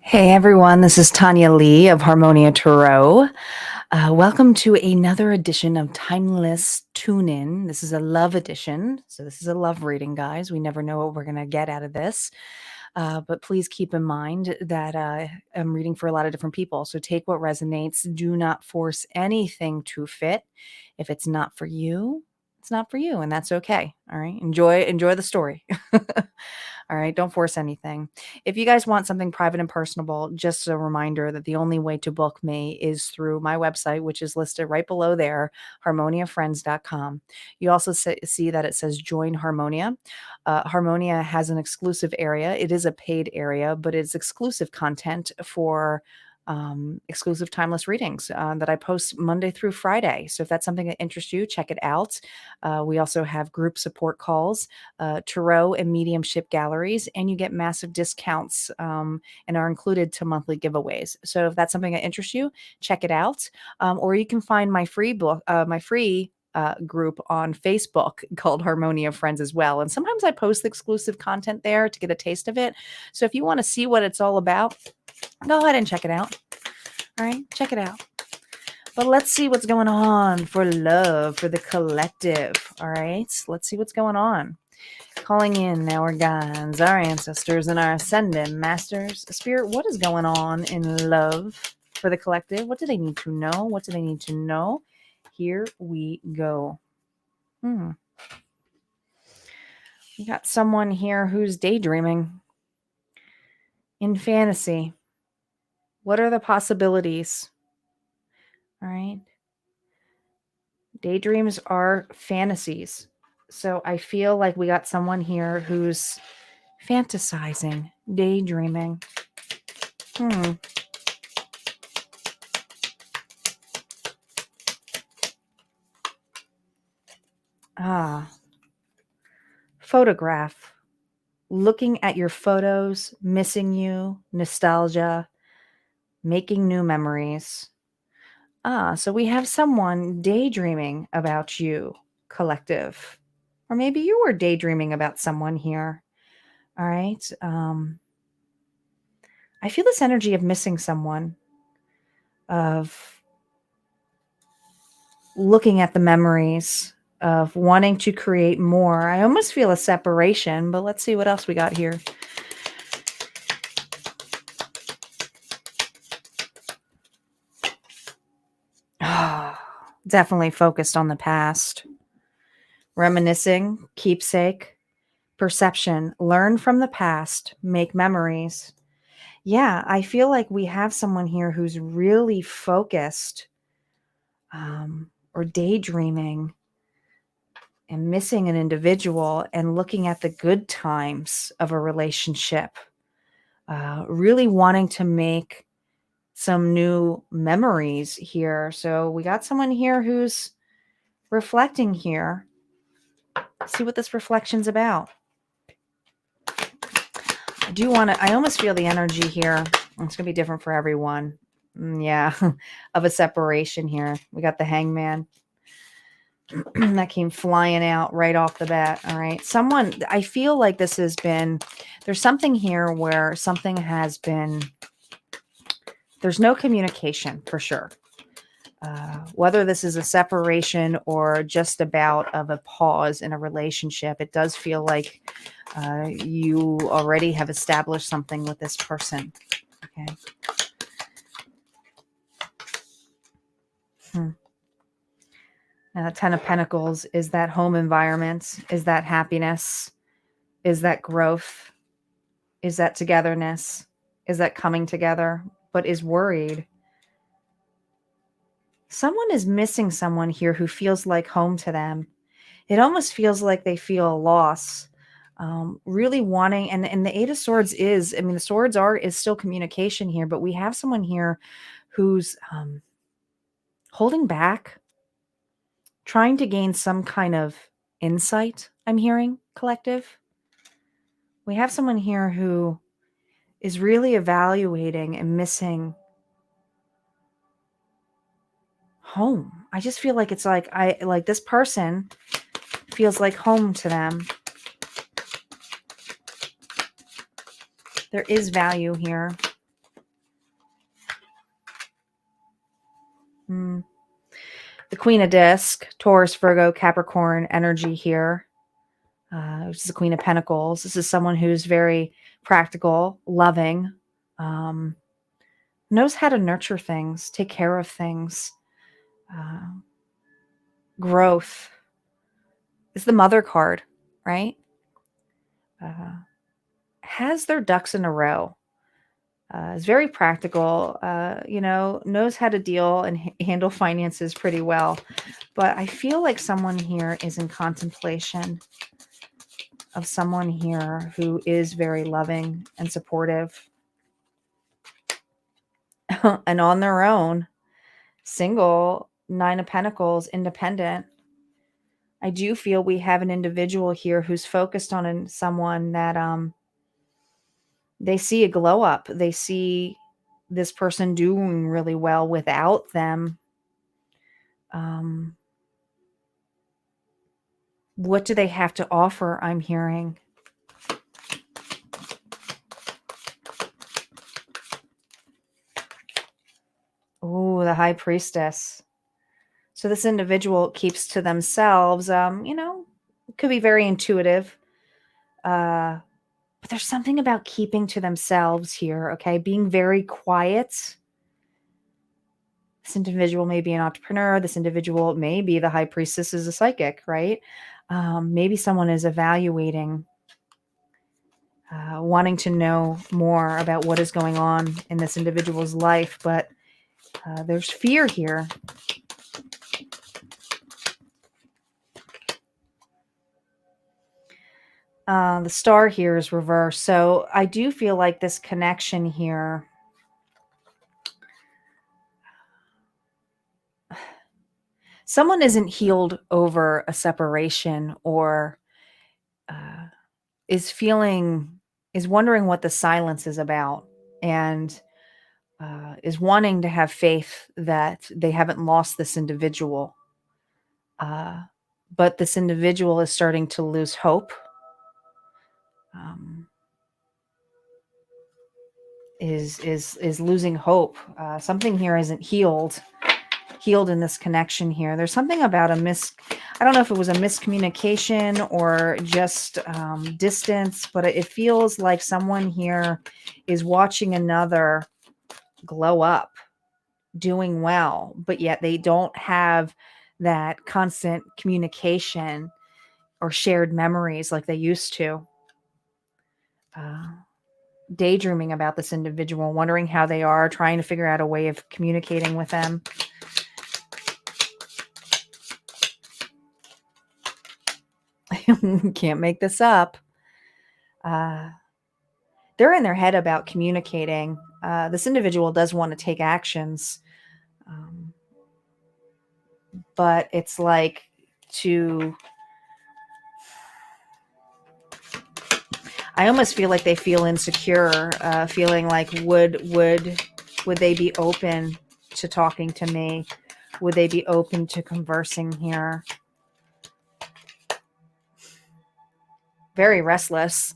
Hey everyone, this is Tanya Lee of Harmonia Tarot. Welcome to another edition of Timeless Tune In. This is a love edition. So, this is a love reading, guys. We never know what we're going to get out of this. But please keep in mind that I'm reading for a lot of different people. So, take what resonates. Do not force anything to fit. If it's not for you, it's not for you, and that's okay. All right. Enjoy the story. All right. Don't force anything. If you guys want something private and personable, just a reminder that the only way to book me is through my website, which is listed right below there, harmoniafriends.com. You also see that it says join Harmonia. Harmonia has an exclusive area. It is a paid area, but it's exclusive content for exclusive timeless readings that I post Monday through Friday. So if that's something that interests you, check it out. We also have group support calls, tarot and mediumship galleries, and you get massive discounts and are included to monthly giveaways. So if that's something that interests you, check it out. Or you can find my free book, group on Facebook called Harmonia Friends as well. And sometimes I post exclusive content there to get a taste of it. So if you want to see what it's all about, go ahead and check it out. All right, check it out. But let's see what's going on for love, for the collective. All right, let's see what's going on. Calling in our guides, our ancestors, and our ascendant masters. Spirit, what is going on in love for the collective? What do they need to know? What do they need to know? Here we go. We got someone here who's daydreaming in fantasy. What are the possibilities? All right. Daydreams are fantasies. So I feel like we got someone here who's fantasizing, daydreaming. Photograph. Looking at your photos, missing you, nostalgia, making new memories. So we have someone daydreaming about you, collective. Or maybe you were daydreaming about someone here. All right. I feel this energy of missing someone, of looking at the memories, of wanting to create more. I almost feel a separation, but let's see what else we got here. Definitely focused on the past. Reminiscing, keepsake, perception, learn from the past, make memories. Yeah, I feel like we have someone here who's really focused or daydreaming and missing an individual and looking at the good times of a relationship, really wanting to make some new memories here. So we got someone here who's reflecting here. Let's see what this reflection's about. I almost feel the energy here. It's going to be different for everyone. Yeah, of a separation here. We got the hangman. That came flying out right off the bat. All right. I feel like there's something here where there's no communication for sure. Whether this is a separation or just about of a pause in a relationship, it does feel like you already have established something with this person. Okay. Now, the Ten of Pentacles is that home environment, is that happiness, is that growth, is that togetherness, is that coming together, but is worried. Someone is missing someone here who feels like home to them. It almost feels like they feel a loss, really wanting, and the Eight of Swords the swords is still communication here, but we have someone here who's holding back, trying to gain some kind of insight. I'm hearing, collective. We have someone here who is really evaluating and missing home. I just feel like it's like this person feels like home to them. There is value here. The Queen of Disc, Taurus, Virgo, Capricorn energy here, which is the Queen of Pentacles. This is someone who's very practical, loving, knows how to nurture things, take care of things. Growth is the Mother card, right? Has their ducks in a row. Is very practical, knows how to deal and handle finances pretty well. But I feel like someone here is in contemplation of someone here who is very loving and supportive and on their own, single, Nine of Pentacles, independent. I do feel we have an individual here who's focused on someone that they see a glow up. They see this person doing really well without them. What do they have to offer? I'm hearing. Oh, the High Priestess. So this individual keeps to themselves, could be very intuitive. But there's something about keeping to themselves here, okay? Being very quiet. This individual may be an entrepreneur. This individual may be the High Priestess is a psychic, right? Maybe someone is evaluating, wanting to know more about what is going on in this individual's life, but there's fear here. The star here is reversed. So I do feel like this connection here, someone isn't healed over a separation or is wondering what the silence is about, and is wanting to have faith that they haven't lost this individual. But this individual is starting to lose hope. Is losing hope. Something here isn't healed in this connection here. There's something about I don't know if it was a miscommunication or just distance, but it feels like someone here is watching another glow up, doing well, but yet they don't have that constant communication or shared memories like they used to. Daydreaming about this individual, wondering how they are, trying to figure out a way of communicating with them. Can't make this up. They're in their head about communicating. This individual does want to take actions, but it's like I almost feel like they feel insecure, feeling like would they be open to talking to me? Would they be open to conversing here? Very restless.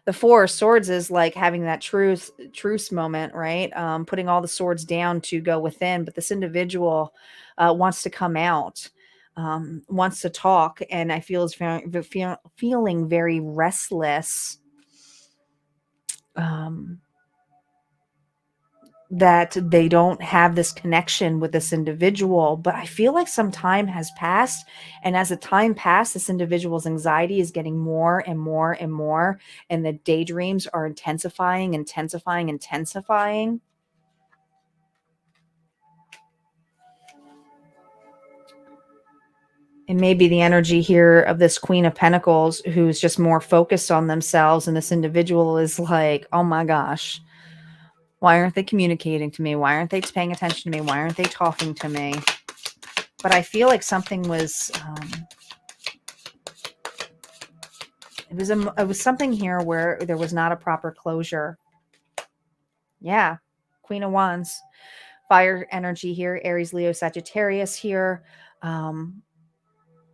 The Four of Swords is like having that truce moment, right? Putting all the swords down to go within. But this individual wants to come out, wants to talk, and I feel is feeling very restless. That they don't have this connection with this individual, but I feel like some time has passed, and as the time passed, this individual's anxiety is getting more and more and more, and the daydreams are intensifying. And maybe the energy here of this Queen of Pentacles who's just more focused on themselves, and this individual is like, oh my gosh, why aren't they communicating to me? Why aren't they paying attention to me? Why aren't they talking to me? But I feel like something was, it was something here where there was not a proper closure. Yeah. Queen of Wands, fire energy here, Aries, Leo, Sagittarius here.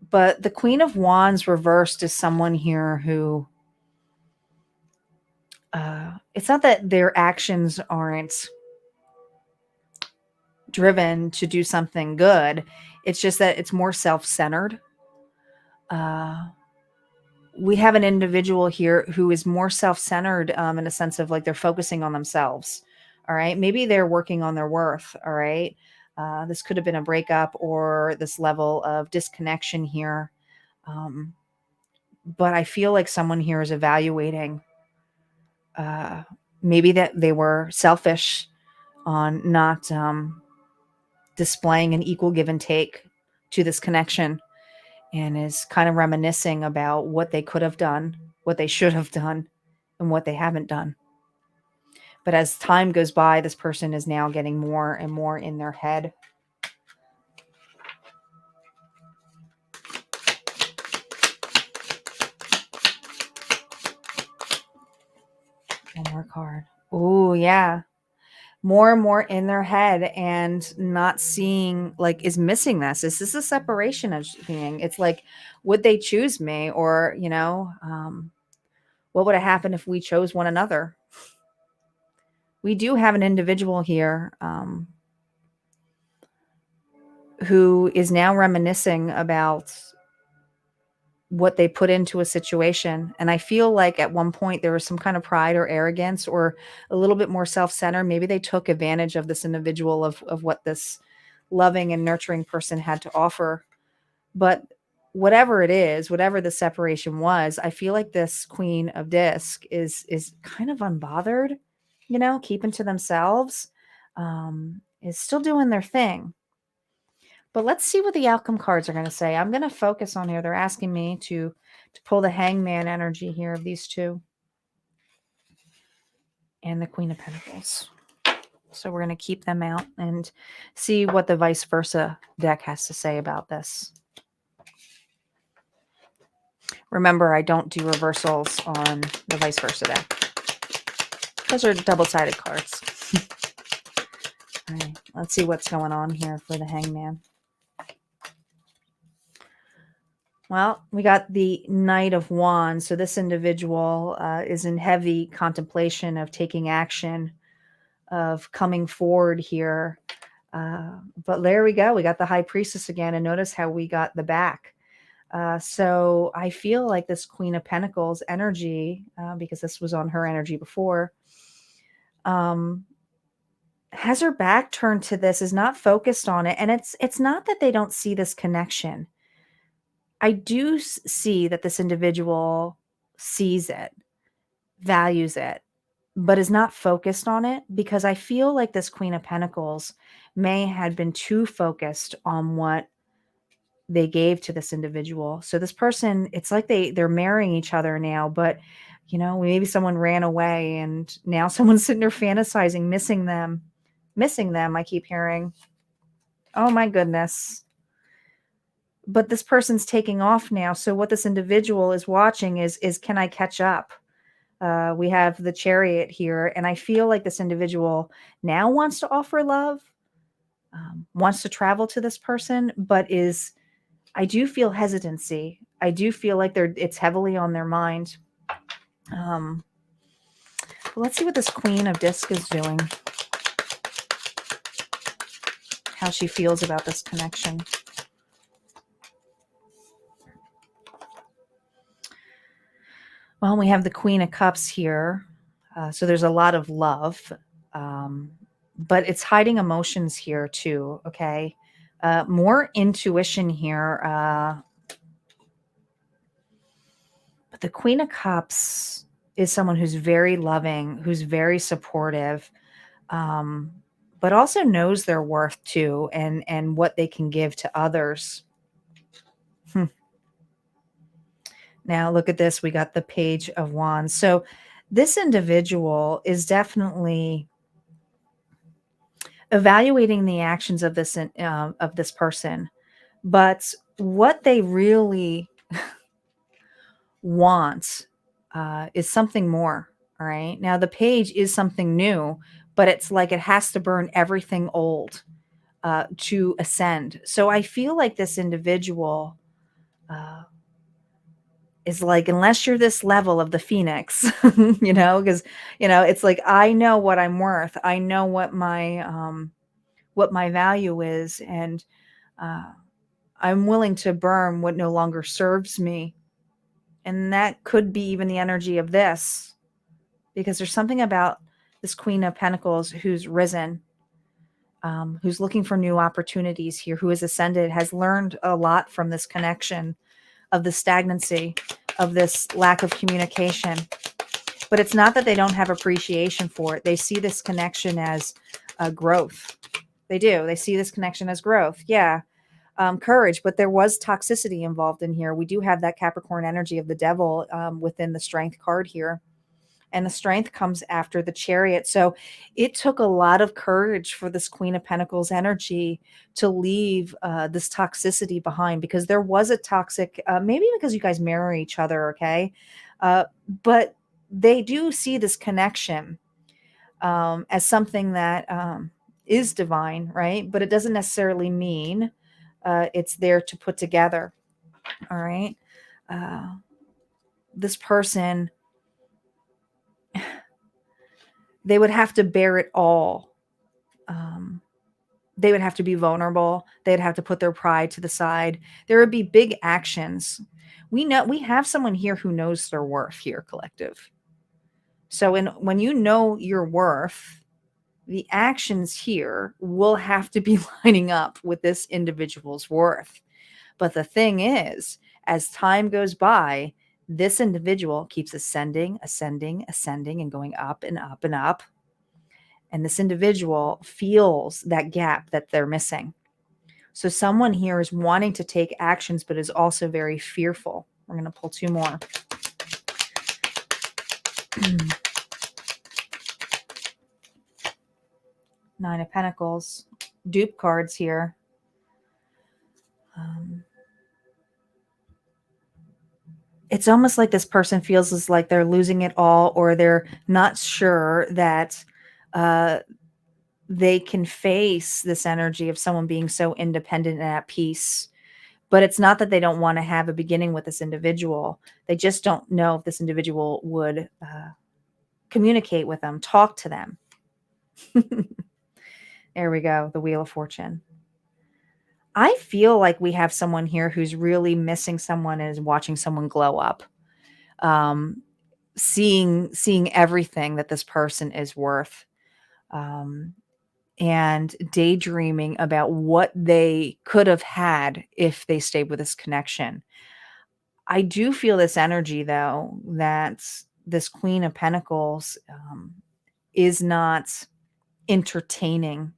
But the Queen of Wands reversed is someone here who, it's not that their actions aren't driven to do something good. It's just that it's more self-centered. Uh, we have an individual here who is more self-centered, in a sense of like they're focusing on themselves. All right. Maybe they're working on their worth. All right. This could have been a breakup or this level of disconnection here. Um, but I feel like someone here is evaluating, uh, maybe that they were selfish on not displaying an equal give and take to this connection, and is kind of reminiscing about what they could have done, what they should have done, and what they haven't done. But as time goes by, this person is now getting more and more in their head. One more card. Oh, yeah. More and more in their head and not seeing, like, is missing this. Is this a separation of being? It's like, would they choose me? Or, what would have happened if we chose one another? We do have an individual here, who is now reminiscing about what they put into a situation. And I feel like at one point there was some kind of pride or arrogance or a little bit more self-centered. Maybe they took advantage of this individual, of what this loving and nurturing person had to offer. But whatever it is, whatever the separation was, I feel like this Queen of Disc is kind of unbothered, keeping to themselves, is still doing their thing. But let's see what the outcome cards are going to say. I'm going to focus on here. They're asking me to pull the Hangman energy here of these two and the Queen of Pentacles. So we're going to keep them out and see what the vice versa deck has to say about this. Remember, I don't do reversals on the vice versa deck. Those are double-sided cards. All right, let's see what's going on here for the Hangman. Well, we got the Knight of Wands. So this individual is in heavy contemplation of taking action, of coming forward here. But there we go. We got the High Priestess again. And notice how we got the back. So I feel like this Queen of Pentacles energy, because this was on her energy before, has her back turned to this, is not focused on it. And it's not that they don't see this connection. I do see that this individual sees it, values it, but is not focused on it, because I feel like this Queen of Pentacles may have been too focused on what they gave to this individual. So this person, it's like they're marrying each other now, but maybe someone ran away and now someone's sitting there fantasizing, missing them. I keep hearing. Oh my goodness. But this person's taking off now. So what this individual is watching is can I catch up? We have the Chariot here, and I feel like this individual now wants to offer love, wants to travel to this person, but I do feel hesitancy. I do feel like it's heavily on their mind. Let's see what this Queen of Disc is doing. How she feels about this connection. Well, we have the Queen of Cups here. So there's a lot of love, but it's hiding emotions here too, okay? More intuition here. But the Queen of Cups is someone who's very loving, who's very supportive, but also knows their worth too, and what they can give to others. Now look at this. We got the Page of Wands. So this individual is definitely evaluating the actions of this person, but what they really want is something more. All right. Now the Page is something new, but it's like it has to burn everything old to ascend. So I feel like this individual is like, unless you're this level of the Phoenix, because it's like, I know what I'm worth. I know what what my value is, and uh, I'm willing to burn what no longer serves me. And that could be even the energy of this, because there's something about this Queen of Pentacles who's risen, who's looking for new opportunities here, who has ascended, has learned a lot from this connection of the stagnancy, of this lack of communication. But it's not that they don't have appreciation for it. They see this connection as growth. They do. They see this connection as growth. Yeah. Courage, but there was toxicity involved in here. We do have that Capricorn energy of the devil within the Strength card here. And the Strength comes after the Chariot. So it took a lot of courage for this Queen of Pentacles energy to leave this toxicity behind, because there was a toxic, maybe because you guys mirror each other, okay? But they do see this connection as something that is divine, right? But it doesn't necessarily mean it's there to put together, all right? This person, they would have to bear it all. They would have to be vulnerable. They'd have to put their pride to the side. There would be big actions. We know we have someone here who knows their worth here, collective. So when you know your worth, the actions here will have to be lining up with this individual's worth. But the thing is, as time goes by, this individual keeps ascending, ascending, ascending, and going up and up and up. And this individual feels that gap that they're missing. So someone here is wanting to take actions, but is also very fearful. We're going to pull two more. Nine of Pentacles. Dupe cards here. It's almost like this person feels as like they're losing it all, or they're not sure that they can face this energy of someone being so independent and at peace. But it's not that they don't want to have a beginning with this individual. They just don't know if this individual would communicate with them, talk to them. There we go. The Wheel of Fortune. I feel like we have someone here who's really missing someone and is watching someone glow up. Seeing everything that this person is worth. And daydreaming about what they could have had if they stayed with this connection. I do feel this energy, though, that this Queen of Pentacles is not entertaining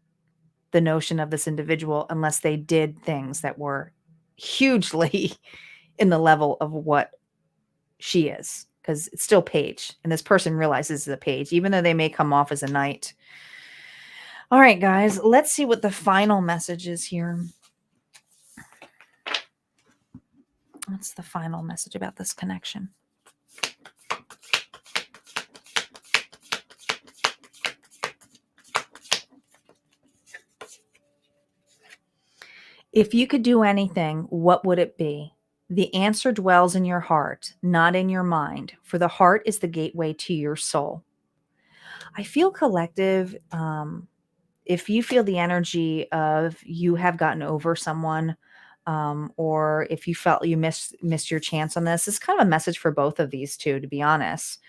the notion of this individual unless they did things that were hugely in the level of what she is, because it's still page, and this person realizes it's a page, even though they may come off as a knight. All right, guys, let's see what the final message is here. What's the final message about this connection? If you could do anything, what would it be? The answer dwells in your heart, not in your mind, for the heart is the gateway to your soul. I feel, collective, if you feel the energy of you have gotten over someone, or if you felt you missed your chance on this, it's kind of a message for both of these two, to be honest,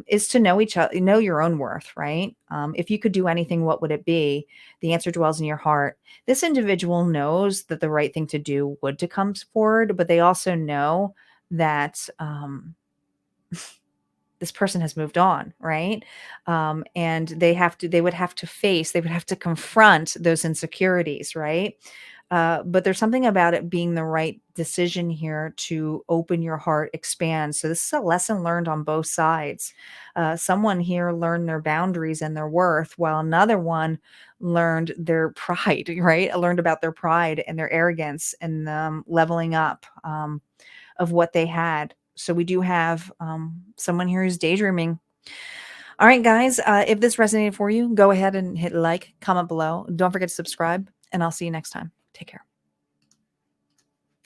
is to know each other, know your own worth, right? If you could do anything, what would it be? The answer dwells in your heart. This individual knows that the right thing to do would to come forward, but they also know that this person has moved on, right? And they would have to confront those insecurities, right? But there's something about it being the right decision here to open your heart, expand. So this is a lesson learned on both sides. Someone here learned their boundaries and their worth, while another one learned their pride, right? Learned about their pride and their arrogance and leveling up of what they had. So we do have someone here who's daydreaming. All right, guys, if this resonated for you, go ahead and hit like, comment below. Don't forget to subscribe, and I'll see you next time. Take care.